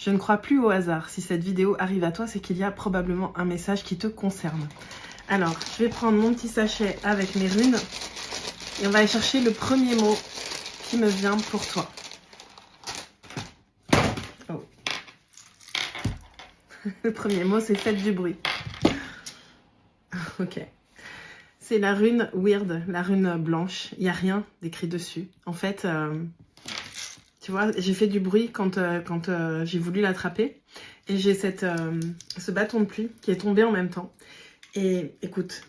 Je ne crois plus au hasard. Si cette vidéo arrive à toi, c'est qu'il y a probablement un message qui te concerne. Alors, je vais prendre mon petit sachet avec mes runes et on va aller chercher le premier mot qui me vient pour toi. Oh. Le premier mot, c'est faites du bruit. Ok. C'est la rune weird, la rune blanche. Il n'y a rien d'écrit dessus. En fait, tu vois, j'ai fait du bruit quand j'ai voulu l'attraper. Et j'ai ce bâton de pluie qui est tombé en même temps. Et écoute.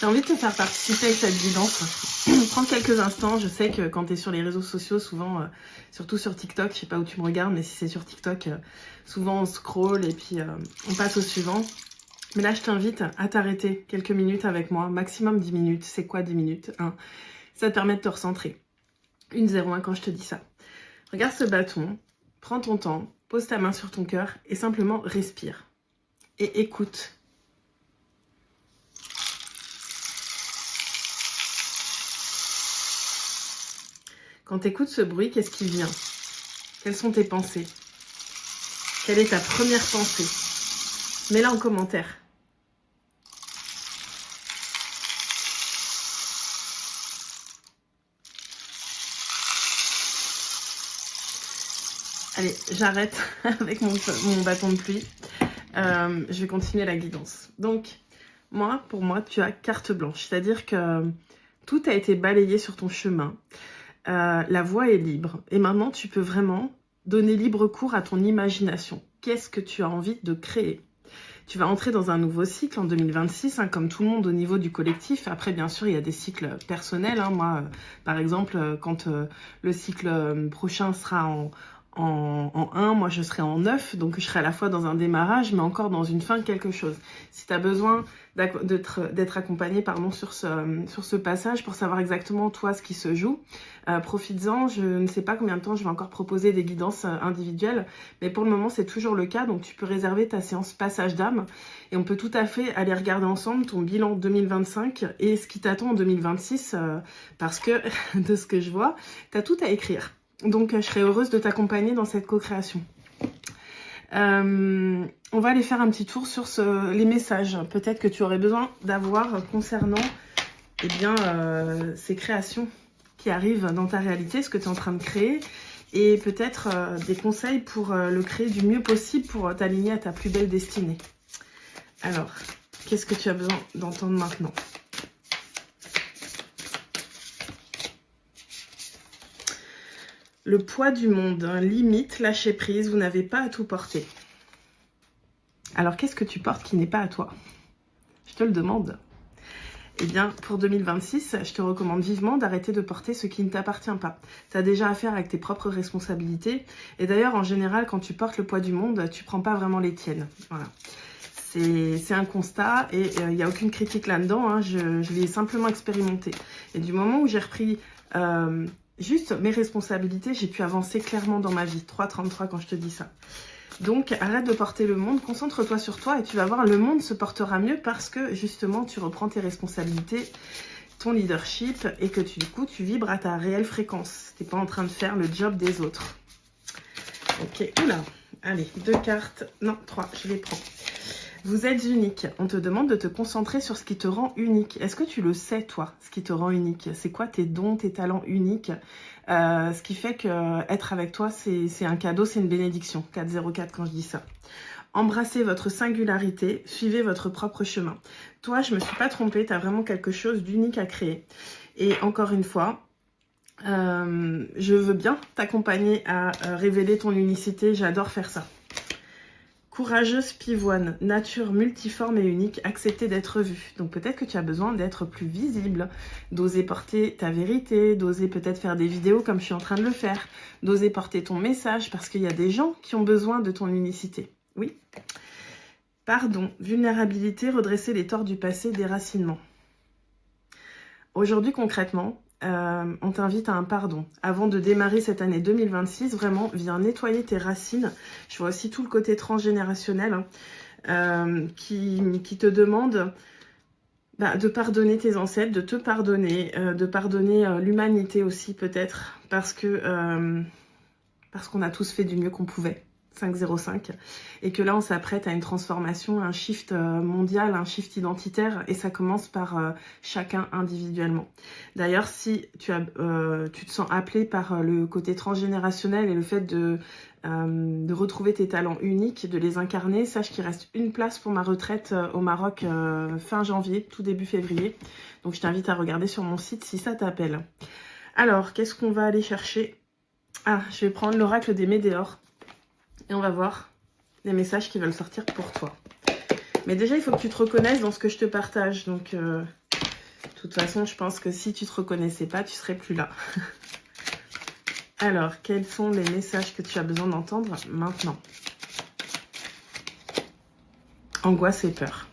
J'ai envie de te faire participer à cette guidance. Prends quelques instants. Je sais que quand tu es sur les réseaux sociaux, souvent, surtout sur TikTok, je sais pas où tu me regardes, mais si c'est sur TikTok, souvent on scrolle et puis on passe au suivant. Mais là, je t'invite à t'arrêter quelques minutes avec moi, maximum 10 minutes. C'est quoi 10 minutes hein? Ça te permet de te recentrer. 1-0-1 quand je te dis ça. Regarde ce bâton, prends ton temps, pose ta main sur ton cœur et simplement respire. Et écoute. Quand tu écoutes ce bruit, qu'est-ce qui vient? Quelles sont tes pensées? Quelle est ta première pensée? Mets-la en commentaire. Allez, j'arrête avec mon bâton de pluie. Je vais continuer la guidance. Donc, pour moi, tu as carte blanche. C'est-à-dire que tout a été balayé sur ton chemin. La voie est libre. Et maintenant, tu peux vraiment donner libre cours à ton imagination. Qu'est-ce que tu as envie de créer? Tu vas entrer dans un nouveau cycle en 2026, hein, comme tout le monde au niveau du collectif. Après, bien sûr, il y a des cycles personnels. Hein. Moi, par exemple, quand le cycle prochain sera en 1, moi je serai en 9, donc je serai à la fois dans un démarrage, mais encore dans une fin de quelque chose. Si tu as besoin d'être accompagné sur ce passage pour savoir exactement toi ce qui se joue, profites-en. Je ne sais pas combien de temps je vais encore proposer des guidances individuelles, mais pour le moment c'est toujours le cas, donc tu peux réserver ta séance passage d'âme et on peut tout à fait aller regarder ensemble ton bilan 2025 et ce qui t'attend en 2026, parce que de ce que je vois, tu as tout à écrire. Donc, je serais heureuse de t'accompagner dans cette co-création. On va aller faire un petit tour sur les messages. Peut-être que tu aurais besoin d'avoir concernant ces créations qui arrivent dans ta réalité, ce que tu es en train de créer. Et peut-être des conseils pour le créer du mieux possible pour t'aligner à ta plus belle destinée. Alors, qu'est-ce que tu as besoin d'entendre maintenant ? Le poids du monde, limite, lâcher prise, vous n'avez pas à tout porter. Alors, qu'est-ce que tu portes qui n'est pas à toi? Je te le demande. Eh bien, pour 2026, je te recommande vivement d'arrêter de porter ce qui ne t'appartient pas. Tu as déjà affaire avec tes propres responsabilités. Et d'ailleurs, en général, quand tu portes le poids du monde, tu ne prends pas vraiment les tiennes. Voilà. C'est un constat et il n'y a aucune critique là-dedans. Hein, je l'ai simplement expérimenté. Et du moment où j'ai repris... juste mes responsabilités, j'ai pu avancer clairement dans ma vie. 3,33 quand je te dis ça. Donc, arrête de porter le monde, concentre-toi sur toi et tu vas voir, le monde se portera mieux parce que justement, tu reprends tes responsabilités, ton leadership et que du coup, tu vibres à ta réelle fréquence. Tu n'es pas en train de faire le job des autres. Ok, oula. Allez, 2 cartes. Non, 3, je les prends. Vous êtes unique. On te demande de te concentrer sur ce qui te rend unique. Est-ce que tu le sais, toi, ce qui te rend unique? C'est quoi tes dons, tes talents uniques? Ce qui fait que être avec toi, c'est un cadeau, c'est une bénédiction. 404 quand je dis ça. Embrassez votre singularité, suivez votre propre chemin. Toi, je me suis pas trompée, tu as vraiment quelque chose d'unique à créer. Et encore une fois, je veux bien t'accompagner à révéler ton unicité. J'adore faire ça. Courageuse pivoine, nature multiforme et unique, accepter d'être vue. Donc peut-être que tu as besoin d'être plus visible, d'oser porter ta vérité, d'oser peut-être faire des vidéos comme je suis en train de le faire, d'oser porter ton message parce qu'il y a des gens qui ont besoin de ton unicité. Oui. Pardon, vulnérabilité, redresser les torts du passé, déracinement. Aujourd'hui concrètement, on t'invite à un pardon. Avant de démarrer cette année 2026, vraiment, viens nettoyer tes racines. Je vois aussi tout le côté transgénérationnel qui te demande de pardonner tes ancêtres, de te pardonner, de pardonner l'humanité aussi peut-être, parce qu'on a tous fait du mieux qu'on pouvait. 505, et que là on s'apprête à une transformation, un shift mondial, un shift identitaire, et ça commence par chacun individuellement. D'ailleurs, si tu te sens appelé par le côté transgénérationnel et le fait de retrouver tes talents uniques, de les incarner, sache qu'il reste une place pour ma retraite au Maroc fin janvier, tout début février. Donc je t'invite à regarder sur mon site si ça t'appelle. Alors, qu'est-ce qu'on va aller chercher? Ah, je vais prendre l'oracle des Médéors. Et on va voir les messages qui veulent sortir pour toi. Mais déjà, il faut que tu te reconnaisses dans ce que je te partage. Donc, de toute façon, je pense que si tu ne te reconnaissais pas, tu ne serais plus là. Alors, quels sont les messages que tu as besoin d'entendre maintenant? Angoisse et peur.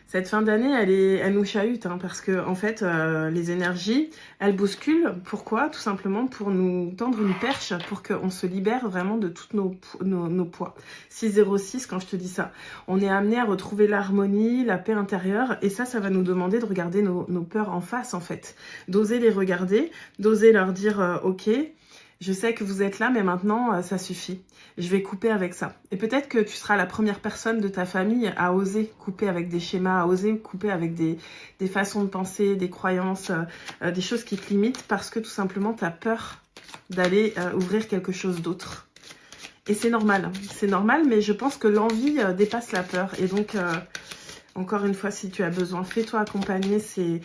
Cette fin d'année, elle nous chahute, hein, parce que en fait, les énergies, elles bousculent. Pourquoi? Tout simplement pour nous tendre une perche, pour qu'on se libère vraiment de tous nos poids. 606, quand je te dis ça, on est amené à retrouver l'harmonie, la paix intérieure, et ça va nous demander de regarder nos peurs en face, en fait. D'oser les regarder, d'oser leur dire ok, je sais que vous êtes là, mais maintenant, ça suffit. Je vais couper avec ça. Et peut-être que tu seras la première personne de ta famille à oser couper avec des schémas, à oser couper avec des façons de penser, des croyances, des choses qui te limitent parce que tout simplement, tu as peur d'aller ouvrir quelque chose d'autre. Et c'est normal, mais je pense que l'envie dépasse la peur. Et donc, encore une fois, si tu as besoin, fais-toi accompagner. C'est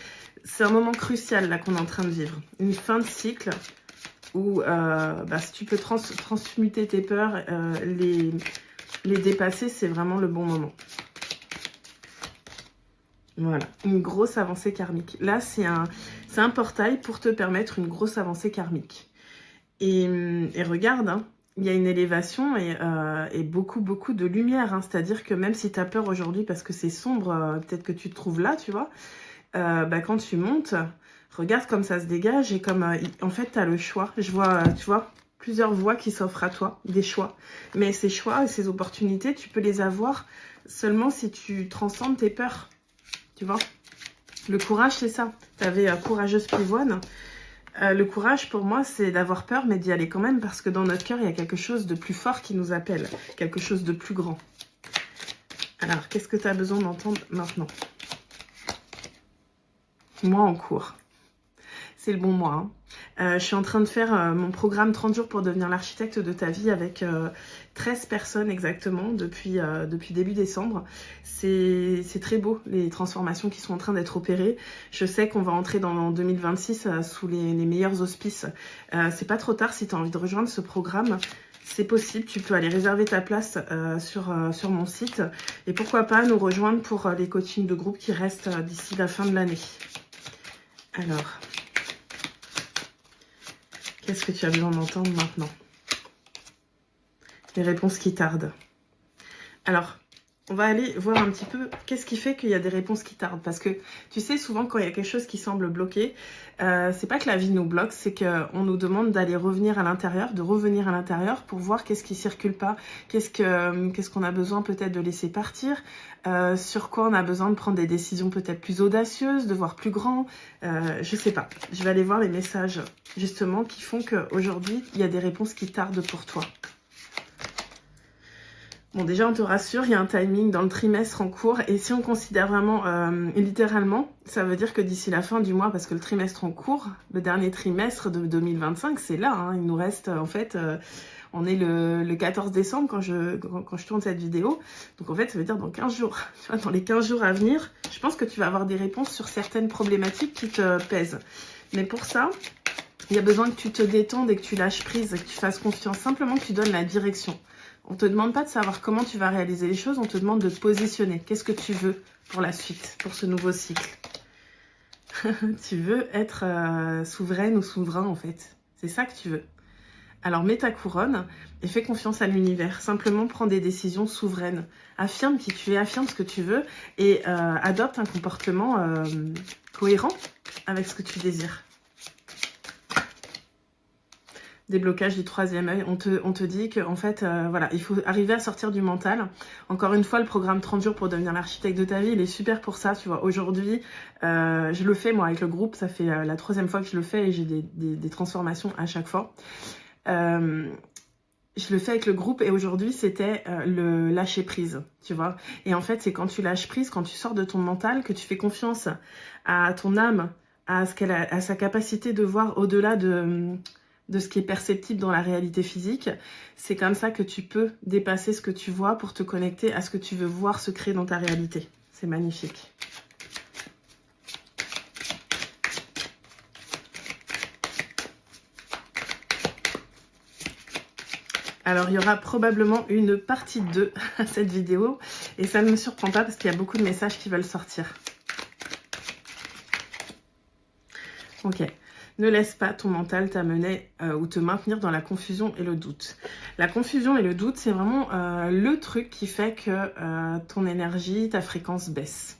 un moment crucial là qu'on est en train de vivre. Une fin de cycle où si tu peux transmuter tes peurs, les dépasser, c'est vraiment le bon moment. Voilà, une grosse avancée karmique. Là, c'est un portail pour te permettre une grosse avancée karmique. Et regarde, hein, il y a une élévation et beaucoup de lumière. Hein, c'est-à-dire que même si tu as peur aujourd'hui parce que c'est sombre, peut-être que tu te trouves là, tu vois, quand tu montes... Regarde comme ça se dégage et comme en fait tu as le choix. Je vois, tu vois, plusieurs voies qui s'offrent à toi, des choix. Mais ces choix et ces opportunités, tu peux les avoir seulement si tu transcendes tes peurs. Tu vois, le courage, c'est ça. Tu avais courageuse pivoine. Le courage pour moi, c'est d'avoir peur, mais d'y aller quand même parce que dans notre cœur, il y a quelque chose de plus fort qui nous appelle, quelque chose de plus grand. Alors, qu'est-ce que tu as besoin d'entendre maintenant? Moi en cours. C'est le bon mois. Hein. Je suis en train de faire mon programme 30 jours pour devenir l'architecte de ta vie avec 13 personnes exactement depuis début décembre. C'est très beau, les transformations qui sont en train d'être opérées. Je sais qu'on va entrer dans 2026 sous les meilleurs auspices. C'est pas trop tard si tu as envie de rejoindre ce programme. C'est possible, tu peux aller réserver ta place sur mon site. Et pourquoi pas nous rejoindre pour les coachings de groupe qui restent d'ici la fin de l'année. Alors... qu'est-ce que tu as besoin d'entendre maintenant? Les réponses qui tardent. Alors, on va aller voir un petit peu qu'est-ce qui fait qu'il y a des réponses qui tardent. Parce que tu sais, souvent quand il y a quelque chose qui semble bloqué, c'est pas que la vie nous bloque, c'est qu'on nous demande d'aller revenir à l'intérieur, de revenir à l'intérieur pour voir qu'est-ce qui circule pas, qu'est-ce qu'on a besoin peut-être de laisser partir, sur quoi on a besoin de prendre des décisions peut-être plus audacieuses, de voir plus grand, je sais pas. Je vais aller voir les messages justement qui font qu'aujourd'hui, il y a des réponses qui tardent pour toi. Bon, déjà, on te rassure, il y a un timing dans le trimestre en cours. Et si on considère vraiment littéralement, ça veut dire que d'ici la fin du mois, parce que le trimestre en cours, le dernier trimestre de 2025, c'est là. Hein, il nous reste, en fait, on est le 14 décembre quand je tourne cette vidéo. Donc, en fait, ça veut dire dans 15 jours. Tu vois, dans les 15 jours à venir, je pense que tu vas avoir des réponses sur certaines problématiques qui te pèsent. Mais pour ça, il y a besoin que tu te détendes et que tu lâches prise, que tu fasses confiance. Simplement que tu donnes la direction. On ne te demande pas de savoir comment tu vas réaliser les choses, on te demande de te positionner. Qu'est-ce que tu veux pour la suite, pour ce nouveau cycle? Tu veux être souveraine ou souverain en fait. C'est ça que tu veux. Alors mets ta couronne et fais confiance à l'univers. Simplement prends des décisions souveraines. Affirme qui tu es, affirme ce que tu veux et adopte un comportement cohérent avec ce que tu désires. déblocage du troisième œil. On te dit que en fait, voilà, il faut arriver à sortir du mental. Encore une fois, le programme 30 jours pour devenir l'architecte de ta vie, il est super pour ça, tu vois. Aujourd'hui, je le fais moi avec le groupe, ça fait la 3e fois que je le fais et j'ai des transformations à chaque fois. Je le fais avec le groupe et aujourd'hui c'était le lâcher prise, tu vois. Et en fait c'est quand tu lâches prise, quand tu sors de ton mental, que tu fais confiance à ton âme, à sa capacité de voir au-delà de ce qui est perceptible dans la réalité physique. C'est comme ça que tu peux dépasser ce que tu vois pour te connecter à ce que tu veux voir se créer dans ta réalité. C'est magnifique. Alors, il y aura probablement une partie 2 à cette vidéo. Et ça ne me surprend pas parce qu'il y a beaucoup de messages qui veulent sortir. Ok. Ne laisse pas ton mental t'amener ou te maintenir dans la confusion et le doute. La confusion et le doute, c'est vraiment le truc qui fait que ton énergie, ta fréquence baisse.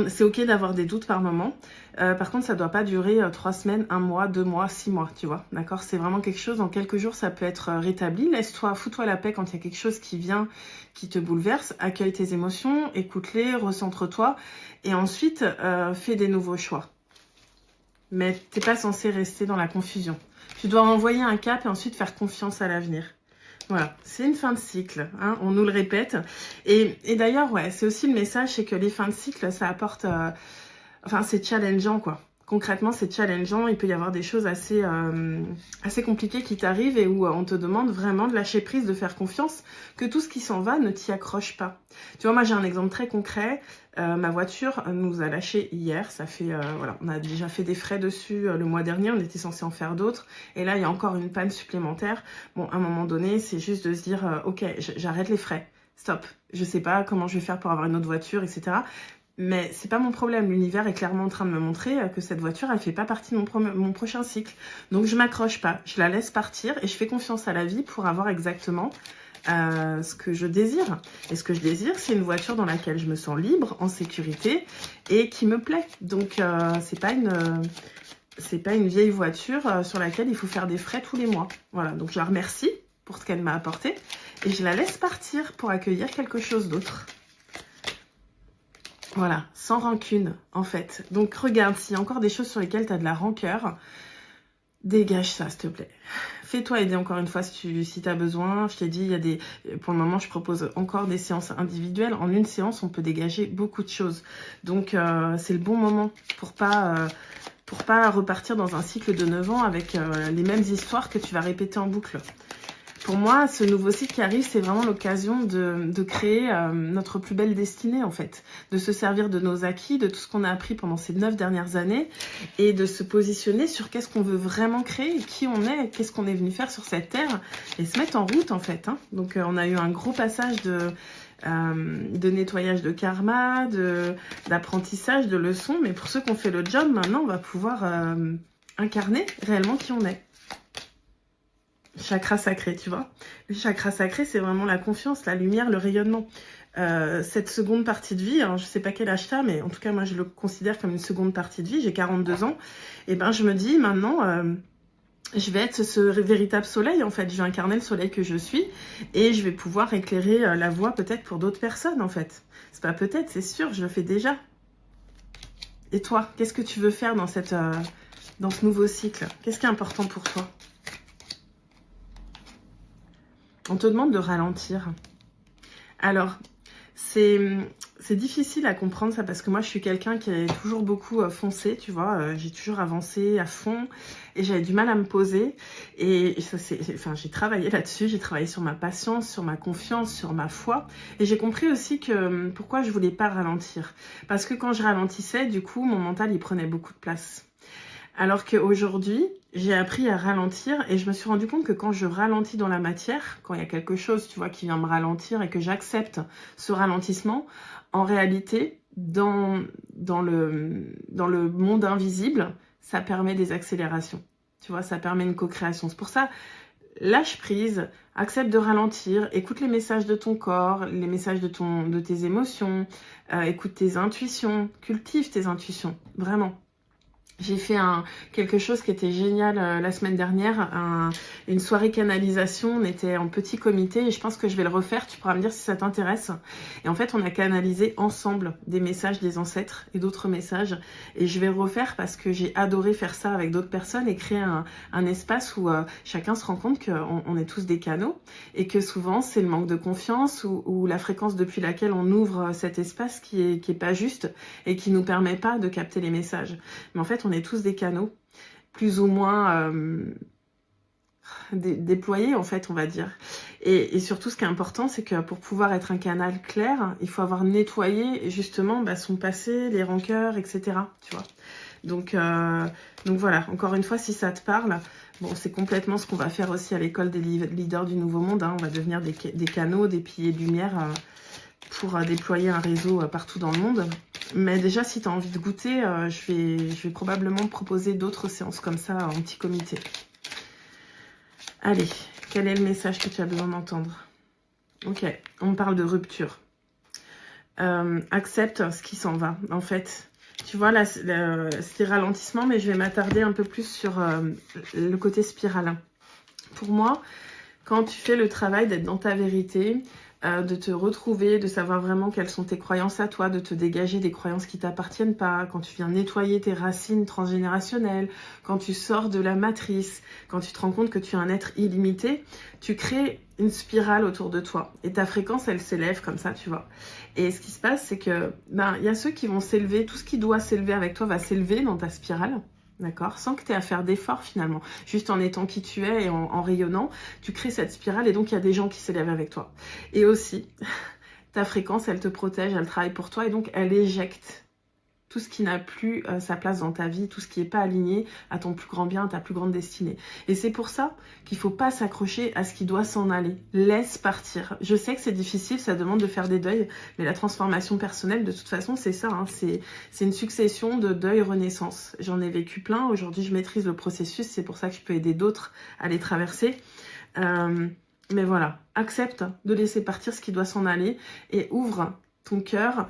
C'est ok d'avoir des doutes par moment. Par contre, ça ne doit pas durer 3 semaines, 1 mois, 2 mois, 6 mois, tu vois. D'accord? C'est vraiment quelque chose, en quelques jours, ça peut être rétabli. Fous-toi la paix quand il y a quelque chose qui vient, qui te bouleverse. Accueille tes émotions, écoute-les, recentre-toi. Et ensuite, fais des nouveaux choix. Mais tu n'es pas censé rester dans la confusion. Tu dois envoyer un cap et ensuite faire confiance à l'avenir. Voilà, c'est une fin de cycle, hein, on nous le répète. Et d'ailleurs, ouais, c'est aussi le message, c'est que les fins de cycle, ça apporte... enfin, c'est challengeant, quoi. Concrètement, c'est challengeant. Il peut y avoir des choses assez compliquées qui t'arrivent et où on te demande vraiment de lâcher prise, de faire confiance, que tout ce qui s'en va ne t'y accroche pas. Tu vois, moi, j'ai un exemple très concret. Ma voiture nous a lâché hier. Ça fait, voilà, on a déjà fait des frais dessus le mois dernier. On était censé en faire d'autres. Et là, il y a encore une panne supplémentaire. Bon, à un moment donné, c'est juste de se dire, ok, j'arrête les frais. Stop. Je sais pas comment je vais faire pour avoir une autre voiture, etc. Mais c'est pas mon problème. L'univers est clairement en train de me montrer que cette voiture, elle fait pas partie de mon prochain cycle. Donc je m'accroche pas. Je la laisse partir et je fais confiance à la vie pour avoir exactement ce que je désire. Et ce que je désire, c'est une voiture dans laquelle je me sens libre, en sécurité et qui me plaît. Donc c'est pas une vieille voiture sur laquelle il faut faire des frais tous les mois. Voilà. Donc je la remercie pour ce qu'elle m'a apporté et je la laisse partir pour accueillir quelque chose d'autre. Voilà, sans rancune, en fait. Donc, regarde, s'il y a encore des choses sur lesquelles tu as de la rancœur, dégage ça, s'il te plaît. Fais-toi aider encore une fois si tu as besoin. Je t'ai dit, pour le moment, je propose encore des séances individuelles. En une séance, on peut dégager beaucoup de choses. Donc, c'est le bon moment pour pas repartir dans un cycle de 9 ans avec les mêmes histoires que tu vas répéter en boucle. Pour moi, ce nouveau cycle qui arrive, c'est vraiment l'occasion de créer notre plus belle destinée, en fait. De se servir de nos acquis, de tout ce qu'on a appris pendant ces 9 dernières années et de se positionner sur qu'est-ce qu'on veut vraiment créer, qui on est, qu'est-ce qu'on est venu faire sur cette terre et se mettre en route, en fait. Hein. Donc, on a eu un gros passage de nettoyage de karma, d'apprentissage, de leçons. Mais pour ceux qui ont fait le job, maintenant, on va pouvoir incarner réellement qui on est. Chakra sacré, tu vois. Le chakra sacré, c'est vraiment la confiance, la lumière, le rayonnement. Cette seconde partie de vie, alors je sais pas quel âge t'as, mais en tout cas, moi, je le considère comme une seconde partie de vie. J'ai 42 ans. Et ben, je me dis, maintenant, je vais être ce véritable soleil, en fait. Je vais incarner le soleil que je suis. Et je vais pouvoir éclairer la voie, peut-être, pour d'autres personnes, en fait. C'est pas peut-être, c'est sûr, je le fais déjà. Et toi, qu'est-ce que tu veux faire dans ce nouveau cycle? Qu'est-ce qui est important pour toi? On te demande de ralentir. Alors, c'est difficile à comprendre ça parce que moi, je suis quelqu'un qui est toujours beaucoup foncé, tu vois. J'ai toujours avancé à fond et j'avais du mal à me poser. Et ça, j'ai travaillé là-dessus. J'ai travaillé sur ma patience, sur ma confiance, sur ma foi. Et j'ai compris aussi que pourquoi je voulais pas ralentir. Parce que quand je ralentissais, du coup, mon mental, il prenait beaucoup de place. Alors qu'aujourd'hui, j'ai appris à ralentir et je me suis rendu compte que quand je ralentis dans la matière, quand il y a quelque chose, tu vois, qui vient me ralentir et que j'accepte ce ralentissement, en réalité, dans le monde invisible, ça permet des accélérations. Tu vois, ça permet une co-création. C'est pour ça, lâche prise, accepte de ralentir, écoute les messages de ton corps, les messages de tes émotions, écoute tes intuitions, cultive tes intuitions, vraiment. J'ai fait quelque chose qui était génial la semaine dernière, une soirée canalisation. On était en petit comité et je pense que je vais le refaire. Tu pourras me dire si ça t'intéresse. Et en fait, on a canalisé ensemble des messages des ancêtres et d'autres messages. Et je vais le refaire parce que j'ai adoré faire ça avec d'autres personnes et créer un espace où chacun se rend compte qu'on est tous des canaux et que souvent, c'est le manque de confiance ou la fréquence depuis laquelle on ouvre cet espace qui est pas juste et qui nous permet pas de capter les messages. Mais en fait, on est tous des canaux, plus ou moins déployés, en fait, on va dire. Et surtout, ce qui est important, c'est que pour pouvoir être un canal clair, il faut avoir nettoyé, justement, son passé, les rancœurs, etc. Tu vois. Donc voilà, encore une fois, si ça te parle, bon, c'est complètement ce qu'on va faire aussi à l'école des leaders du Nouveau Monde. Hein. On va devenir des canaux, des piliers de lumière pour déployer un réseau partout dans le monde. Mais déjà, si tu as envie de goûter, je vais probablement proposer d'autres séances comme ça en petit comité. Allez, quel est le message que tu as besoin d'entendre? Ok, on parle de rupture. Accepte ce qui s'en va, en fait. Tu vois, là, c'est ralentissement, mais je vais m'attarder un peu plus sur le côté spirale. Pour moi, quand tu fais le travail d'être dans ta vérité, de te retrouver, de savoir vraiment quelles sont tes croyances à toi, de te dégager des croyances qui t'appartiennent pas, quand tu viens nettoyer tes racines transgénérationnelles, quand tu sors de la matrice, quand tu te rends compte que tu es un être illimité, tu crées une spirale autour de toi. Et ta fréquence, elle s'élève comme ça, tu vois. Et ce qui se passe, c'est que y a ceux qui vont s'élever, tout ce qui doit s'élever avec toi va s'élever dans ta spirale. D'accord? Sans que tu aies à faire d'efforts finalement. Juste en étant qui tu es et en rayonnant, tu crées cette spirale et donc il y a des gens qui s'élèvent avec toi. Et aussi, ta fréquence, elle te protège, elle travaille pour toi et donc elle éjecte tout ce qui n'a plus sa place dans ta vie, tout ce qui n'est pas aligné à ton plus grand bien, à ta plus grande destinée. Et c'est pour ça qu'il ne faut pas s'accrocher à ce qui doit s'en aller. Laisse partir. Je sais que c'est difficile, ça demande de faire des deuils, mais la transformation personnelle, de toute façon, c'est ça. Hein, c'est une succession de deuil-renaissance. J'en ai vécu plein. Aujourd'hui, je maîtrise le processus. C'est pour ça que je peux aider d'autres à les traverser. Mais voilà, accepte de laisser partir ce qui doit s'en aller et ouvre ton cœur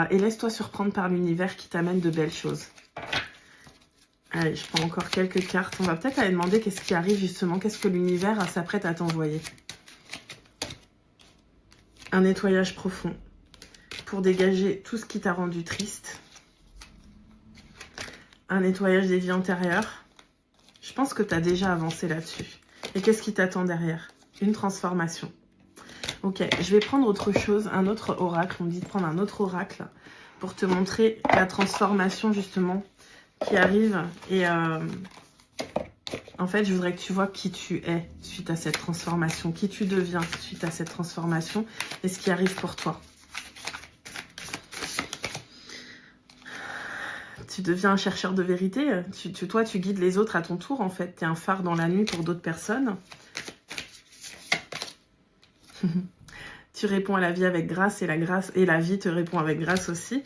et laisse-toi surprendre par l'univers qui t'amène de belles choses. Allez, je prends encore quelques cartes. On va peut-être aller demander qu'est-ce qui arrive justement, qu'est-ce que l'univers s'apprête à t'envoyer. Un nettoyage profond pour dégager tout ce qui t'a rendu triste. Un nettoyage des vies antérieures. Je pense que tu as déjà avancé là-dessus. Et qu'est-ce qui t'attend derrière? Une transformation. Ok, je vais prendre autre chose, un autre oracle. On me dit de prendre un autre oracle pour te montrer la transformation justement qui arrive. Et en fait, je voudrais que tu vois qui tu es suite à cette transformation, qui tu deviens suite à cette transformation et ce qui arrive pour toi. Tu deviens un chercheur de vérité. Toi, tu guides les autres à ton tour en fait. Tu es un phare dans la nuit pour d'autres personnes. Tu réponds à la vie avec grâce et la vie te répond avec grâce aussi.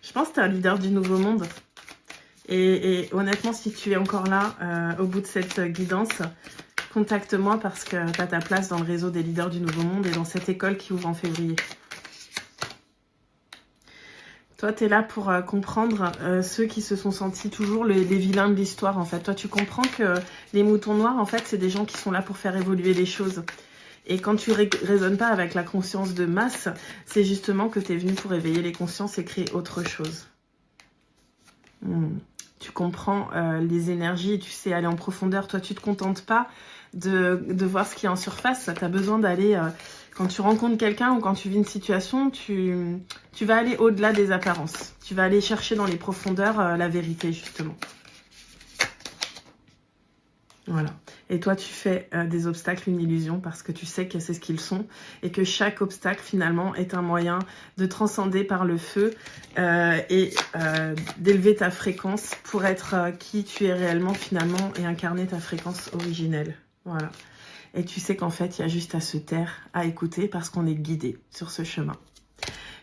Je pense que tu es un leader du nouveau monde. Et honnêtement, si tu es encore là, au bout de cette guidance, contacte-moi parce que tu as ta place dans le réseau des leaders du nouveau monde et dans cette école qui ouvre en février. Toi, tu es là pour comprendre ceux qui se sont sentis toujours les vilains de l'histoire, en fait. Toi, tu comprends que les moutons noirs, en fait, c'est des gens qui sont là pour faire évoluer les choses. Et quand tu raisonnes pas avec la conscience de masse, c'est justement que tu es venu pour éveiller les consciences et créer autre chose. Tu comprends les énergies, tu sais aller en profondeur. Toi, tu te contentes pas de voir ce qui est en surface. Tu as besoin d'aller... quand tu rencontres quelqu'un ou quand tu vis une situation, tu vas aller au-delà des apparences. Tu vas aller chercher dans les profondeurs la vérité, justement. Voilà. Et toi, tu fais des obstacles une illusion parce que tu sais que c'est ce qu'ils sont et que chaque obstacle, finalement, est un moyen de transcender par le feu et d'élever ta fréquence pour être qui tu es réellement, finalement, et incarner ta fréquence originelle. Voilà. Et tu sais qu'en fait, il y a juste à se taire, à écouter parce qu'on est guidé sur ce chemin.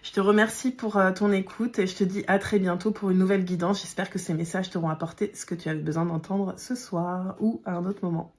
Je te remercie pour ton écoute et je te dis à très bientôt pour une nouvelle guidance. J'espère que ces messages t'auront apporté ce que tu avais besoin d'entendre ce soir ou à un autre moment.